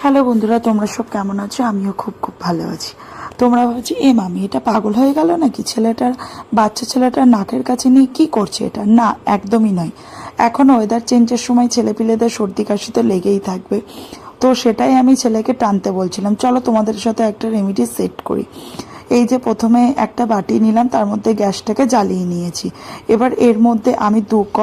Hello বন্ধুরা, তোমরা সব কেমন আছো? আমিও খুব খুব ভালো আছি। তোমরা ভাবছি মামি এটা পাগল হয়ে গেল নাকি, ছেলেটার বাচ্চা ছেলেটার নাকের কাছে নিয়ে কি করছে এটা? না, একদমই নয়। এখন ওয়েদার চেঞ্জের সময় ছেলেপিলেদের সর্দি কাশি তো লেগেই থাকবে। তো সেটাই আমি ছেলেকে টানতে বলছিলাম, চলো তোমাদের সাথে একটা রেমিডি সেট করি। এই যে প্রথমে একটা বাটি নিলাম, তার মধ্যে গ্যাসটাকে জ্বালিয়ে নিয়েছি। এবার এর মধ্যে আমি 2 ক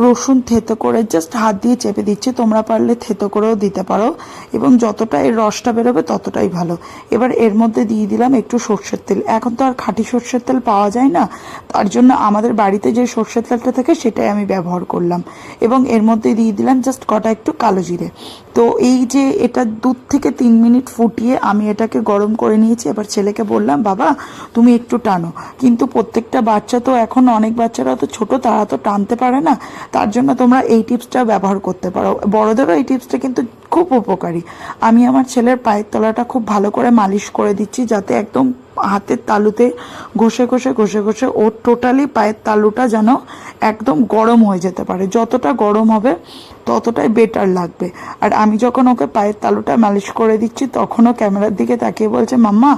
রসুন থেতো করে জাস্ট হাত দিয়ে চেপে দিচ্ছি, তোমরা পারলে থেতো করেও দিতে পারো, এবং যতটা এর রসটা বেরোবে ততটাই ভালো। এবার এর মধ্যে দিয়ে দিলাম একটু সর্ষের তেল। এখন তো আর খাঁটি সর্ষের তেল পাওয়া যায় না, তার জন্য আমাদের বাড়িতে যে সর্ষের তেলটা থাকে সেটাই আমি ব্যবহার করলাম। এবং এর মধ্যে দিয়ে দিলাম জাস্ট কটা একটু কালো জিরে। তো এই যে এটা 2 থেকে 3 মিনিট ফুটিয়ে আমি এটাকে গরম করে নিয়েছি। এবার ছেলেকে বললাম, বাবা তুমি একটু টানো। কিন্তু প্রত্যেকটা বাচ্চা তো, এখন অনেক বাচ্চারা তো ছোট, তারা তো টানতে পারে না, তার জন্য তোমরা এই টিপসটা ব্যবহার করতে পারো। বড়দেরও এই টিপসটা কিন্তু খুব উপকারী। আমি আমার ছেলের পায়ের তলাটা খুব ভালো করে মালিশ করে দিচ্ছি, যাতে একদম হাতের তালুতে ঘষে ঘষে ঘষে ঘষে ওর টোটালি পায়ের তালুটা যেন একদম গরম হয়ে যেতে পারে। যতটা গরম হবে ততটাই বেটার লাগবে। আর আমি যখন ওকে পায়ের তালুটা মালিশ করে দিচ্ছি, তখনও ক্যামেরার দিকে তাকিয়ে বলছে, মাম্মা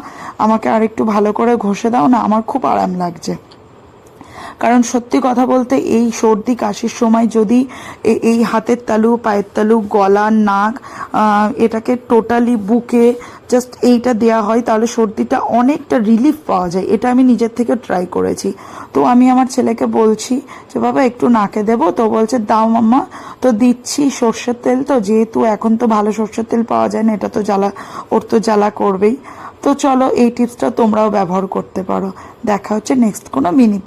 আমাকে আর একটু ভালো করে ঘষে দাও না, আমার খুব আরাম লাগছে। কারণ সত্যি কথা বলতে এই সর্দি কাশির সময় যদি এই হাতের তালু, পায়ের তালু, গলা, নাক, এটাকে টোটালি বুকে জাস্ট এইটা দেওয়া হয়, তাহলে সর্দিটা অনেকটা রিলিফ পাওয়া যায়। এটা আমি নিজের থেকে ট্রাই করেছি। তো আমি আমার ছেলেকে বলছি যে বাবা একটু নাকে দেবো, তো বলছে দাও মাম্মা। তো দিচ্ছি। সর্ষের তেল তো, যেহেতু এখন তো ভালো সর্ষের তেল পাওয়া যায় না, এটা তো জ্বালা, ওর তো জ্বালা করবেই। তো চলো এই টিপসটা তোমরাও ব্যবহার করতে পারো। দেখা হচ্ছে নেক্সট কোনো মিনি